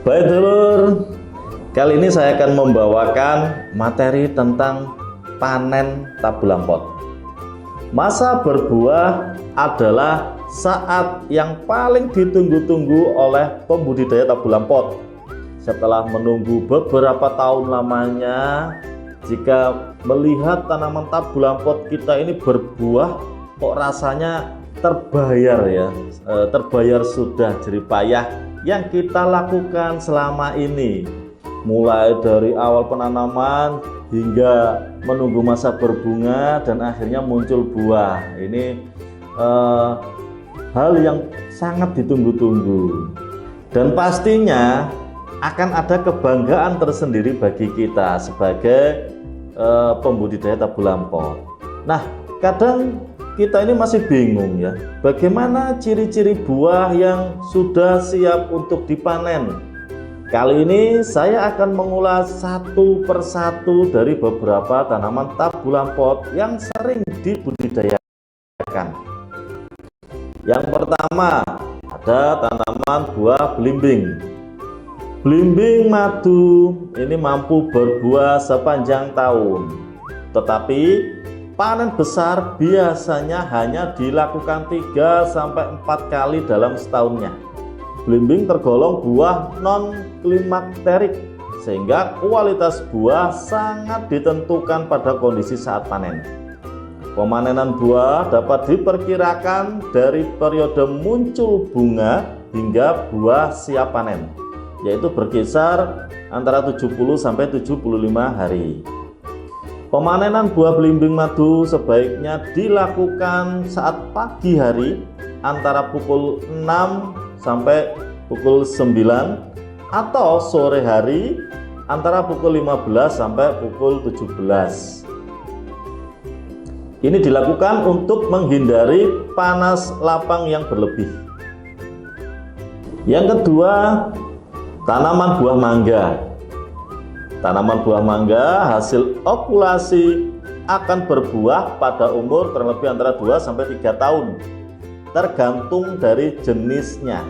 Baik dulur, kali ini saya akan membawakan materi tentang panen tabu lampot. Masa berbuah adalah saat yang paling ditunggu-tunggu oleh pembudidaya tabu lampot. Setelah menunggu beberapa tahun lamanya, jika melihat tanaman tabu lampot kita ini berbuah, kok rasanya terbayar ya, terbayar sudah jerih payah yang kita lakukan selama ini, mulai dari awal penanaman hingga menunggu masa berbunga dan akhirnya muncul buah. Ini hal yang sangat ditunggu-tunggu dan pastinya akan ada kebanggaan tersendiri bagi kita sebagai pembudidaya tabu lampot. Nah, kadang kita ini masih bingung ya, bagaimana ciri-ciri buah yang sudah siap untuk dipanen. Kali ini saya akan mengulas satu persatu dari beberapa tanaman tabu lampot yang sering dibudidayakan. Yang pertama ada tanaman buah belimbing. Belimbing madu ini mampu berbuah sepanjang tahun, tetapi panen besar biasanya hanya dilakukan 3-4 kali dalam setahunnya. Belimbing tergolong buah non-klimakterik, sehingga kualitas buah sangat ditentukan pada kondisi saat panen. Pemanenan buah dapat diperkirakan dari periode muncul bunga hingga buah siap panen, yaitu berkisar antara 70-75 hari. Pemanenan buah belimbing madu sebaiknya dilakukan saat pagi hari antara pukul 6 sampai pukul 9 atau sore hari antara pukul 15 sampai pukul 17. Ini dilakukan untuk menghindari panas lapang yang berlebih. Yang kedua, tanaman buah mangga. Tanaman buah mangga hasil okulasi akan berbuah pada umur kurang lebih antara 2-3 tahun, tergantung dari jenisnya.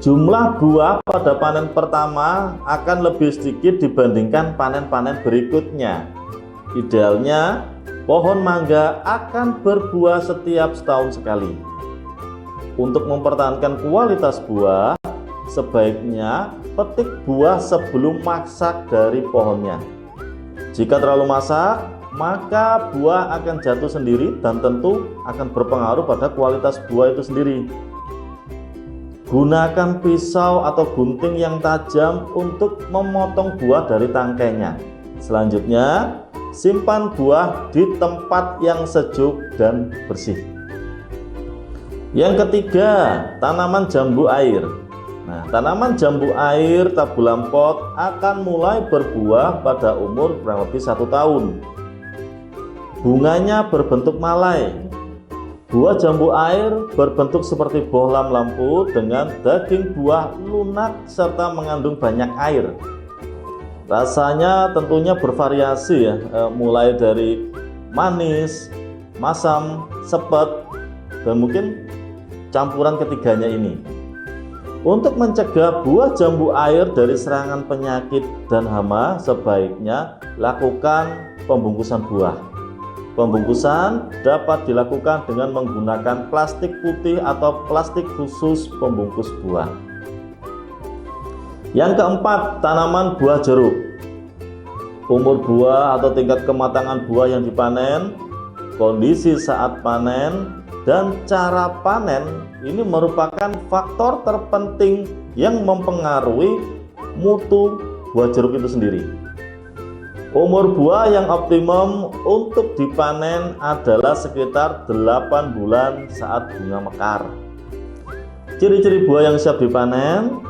Jumlah buah pada panen pertama akan lebih sedikit dibandingkan panen-panen berikutnya. Idealnya, pohon mangga akan berbuah setiap setahun sekali. Untuk mempertahankan kualitas buah, sebaiknya petik buah sebelum masak dari pohonnya. Jika terlalu masak, maka buah akan jatuh sendiri dan tentu akan berpengaruh pada kualitas buah itu sendiri. Gunakan pisau atau gunting yang tajam untuk memotong buah dari tangkainya. Selanjutnya, simpan buah di tempat yang sejuk dan bersih. Yang ketiga, tanaman jambu air. Nah, tanaman jambu air tabu lampot akan mulai berbuah pada umur kurang lebih 1 tahun. Bunganya berbentuk malai. Buah jambu air berbentuk seperti bohlam lampu dengan daging buah lunak serta mengandung banyak air. Rasanya tentunya bervariasi ya, mulai dari manis, masam, sepet, dan mungkin campuran ketiganya ini. Untuk mencegah buah jambu air dari serangan penyakit dan hama, sebaiknya lakukan pembungkusan buah. Pembungkusan dapat dilakukan dengan menggunakan plastik putih atau plastik khusus pembungkus buah. Yang keempat, tanaman buah jeruk. Umur buah atau tingkat kematangan buah yang dipanen, kondisi saat panen, dan cara panen ini merupakan faktor terpenting yang mempengaruhi mutu buah jeruk itu sendiri. Umur buah yang optimum untuk dipanen adalah sekitar 8 bulan saat bunga mekar. Ciri-ciri buah yang siap dipanen,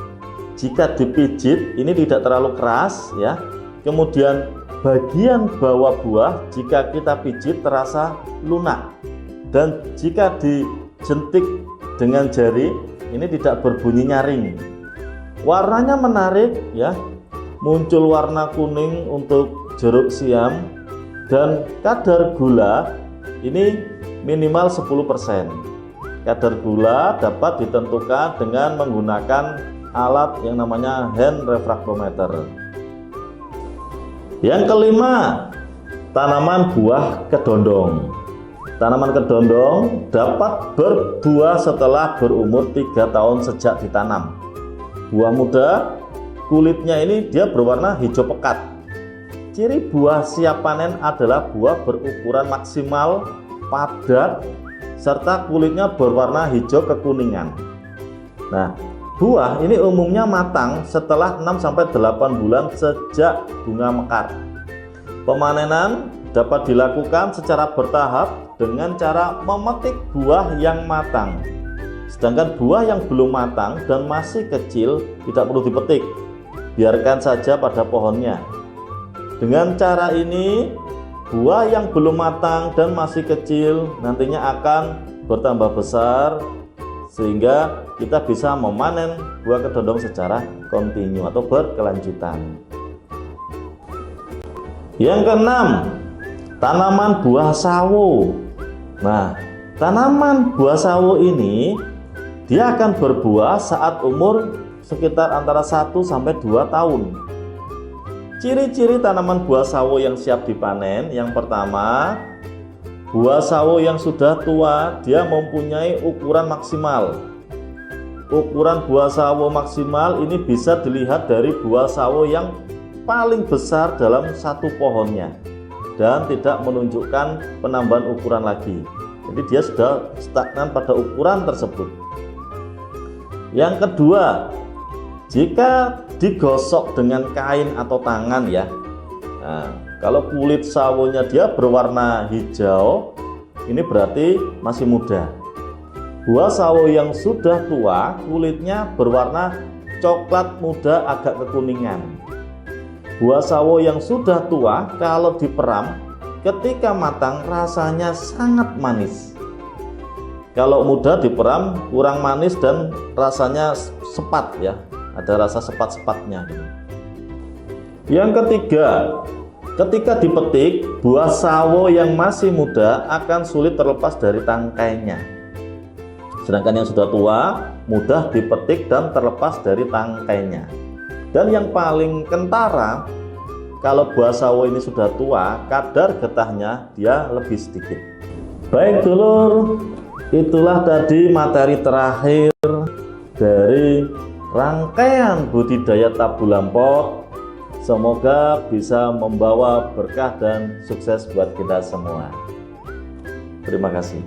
jika dipijit ini tidak terlalu keras ya. Kemudian bagian bawah buah jika kita pijit terasa lunak, dan jika dijentik dengan jari ini tidak berbunyi nyaring. Warnanya menarik ya, muncul warna kuning untuk jeruk siam, dan kadar gula ini minimal 10%. Kadar gula dapat ditentukan dengan menggunakan alat yang namanya hand refractometer. Yang kelima, tanaman buah kedondong. Tanaman kedondong dapat berbuah setelah berumur 3 tahun sejak ditanam. Buah muda, kulitnya ini dia berwarna hijau pekat. Ciri buah siap panen adalah buah berukuran maksimal, padat, serta kulitnya berwarna hijau kekuningan. Nah, buah ini umumnya matang setelah 6-8 bulan sejak bunga mekar. Pemanenan dapat dilakukan secara bertahap dengan cara memetik buah yang matang. Sedangkan buah yang belum matang dan masih kecil tidak perlu dipetik, biarkan saja pada pohonnya. Dengan cara ini, buah yang belum matang dan masih kecil nantinya akan bertambah besar sehingga kita bisa memanen buah kedondong secara kontinu atau berkelanjutan. Yang keenam, tanaman buah sawo. Nah, tanaman buah sawo ini dia akan berbuah saat umur sekitar antara 1-2 tahun. Ciri-ciri tanaman buah sawo yang siap dipanen, yang pertama, buah sawo yang sudah tua dia mempunyai ukuran maksimal. Ukuran buah sawo maksimal ini bisa dilihat dari buah sawo yang paling besar dalam satu pohonnya dan tidak menunjukkan penambahan ukuran lagi. Jadi dia sudah stagnan pada ukuran tersebut. Yang kedua, jika digosok dengan kain atau tangan ya. Nah, kalau kulit sawonya dia berwarna hijau, ini berarti masih muda. Buah sawo yang sudah tua, kulitnya berwarna coklat muda agak kekuningan. Buah sawo yang sudah tua kalau diperam, ketika matang rasanya sangat manis. Kalau muda diperam kurang manis dan rasanya sepat ya. Ada rasa sepat-sepatnya. Yang ketiga, ketika dipetik, buah sawo yang masih muda akan sulit terlepas dari tangkainya. Sedangkan yang sudah tua, mudah dipetik dan terlepas dari tangkainya. Dan yang paling kentara, kalau buah sawo ini sudah tua, kadar getahnya dia lebih sedikit. Baik dulur, itulah tadi materi terakhir dari rangkaian budidaya tabu lampot. Semoga bisa membawa berkah dan sukses buat kita semua. Terima kasih.